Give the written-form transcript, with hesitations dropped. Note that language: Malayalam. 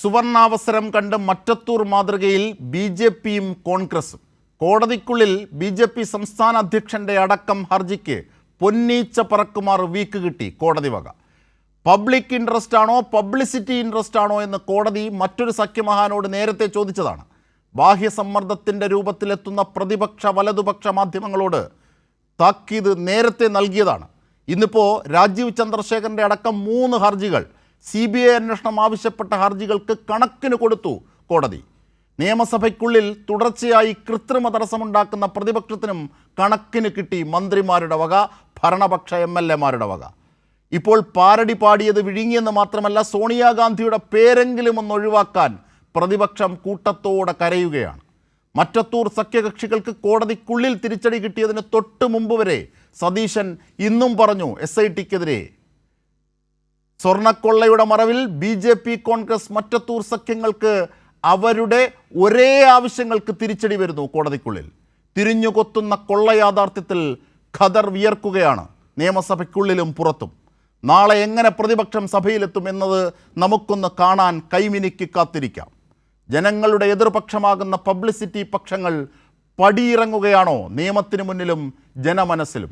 സുവർണാവസരം കണ്ട് മറ്റത്തൂർ മാതൃകയിൽ ബി.ജെ.പിയും കോൺഗ്രസും. കോടതിക്കുള്ളിൽ ബി.ജെ.പി സംസ്ഥാന അധ്യക്ഷന്റെ അടക്കം ഹർജിക്ക് പൊന്നീച്ച പറക്കുമാർ വീക്ക് കിട്ടി കോടതി വക. പബ്ലിക് ഇൻട്രസ്റ്റ് ആണോ പബ്ലിസിറ്റി ഇൻട്രസ്റ്റ് ആണോ എന്ന് കോടതി മറ്റൊരു സഖ്യമഹാനോട് നേരത്തെ ചോദിച്ചതാണ്. ബാഹ്യസമ്മർദ്ദത്തിൻ്റെ രൂപത്തിലെത്തുന്ന പ്രതിപക്ഷ വലതുപക്ഷ മാധ്യമങ്ങളോട് താക്കീത് നേരത്തെ നൽകിയതാണ്. ഇന്നിപ്പോൾ രാജീവ് ചന്ദ്രശേഖരൻ്റെ അടക്കം 3 ഹർജികൾ, CBI അന്വേഷണം ആവശ്യപ്പെട്ട ഹർജികൾക്ക് കണക്കിന് കൊടുത്തു കോടതി. നിയമസഭയ്ക്കുള്ളിൽ തുടർച്ചയായി കൃത്രിമ തടസ്സമുണ്ടാക്കുന്ന പ്രതിപക്ഷത്തിനും കണക്കിന് കിട്ടി മന്ത്രിമാരുടെ വക, ഭരണപക്ഷ MLA-മാരുടെ വക. ഇപ്പോൾ പാരടി പാടിയത് വിഴുങ്ങിയെന്ന് മാത്രമല്ല, സോണിയാഗാന്ധിയുടെ പേരെങ്കിലും ഒന്ന് ഒഴിവാക്കാൻ പ്രതിപക്ഷം കൂട്ടത്തോടെ കരയുകയാണ്. മറ്റത്തൂർ സഖ്യകക്ഷികൾക്ക് കോടതിക്കുള്ളിൽ തിരിച്ചടി കിട്ടിയതിന് തൊട്ട് മുമ്പ് വരെ സതീശൻ ഇന്നും പറഞ്ഞു SIT-ക്കെതിരെ. സ്വർണ്ണക്കൊള്ളയുടെ മറവിൽ BJP കോൺഗ്രസ് മറ്റത്തൂർ സഖ്യങ്ങൾക്ക് അവരുടെ ഒരേ ആവശ്യങ്ങൾക്ക് തിരിച്ചടി വരുന്നു കോടതിക്കുള്ളിൽ. തിരിഞ്ഞുകൊത്തുന്ന കൊള്ള യാഥാർത്ഥ്യത്തിൽ ഖദർ വിയർക്കുകയാണ് നിയമസഭയ്ക്കുള്ളിലും പുറത്തും. നാളെ എങ്ങനെ പ്രതിപക്ഷം സഭയിലെത്തും എന്നത് നമുക്കൊന്ന് കാണാൻ കൈമിനിക്ക് കാത്തിരിക്കാം. ജനങ്ങളുടെ എതിർപക്ഷമാകുന്ന പബ്ലിസിറ്റി പക്ഷങ്ങൾ പടിയിറങ്ങുകയാണോ നിയമത്തിന് മുന്നിലും ജനമനസ്സിലും?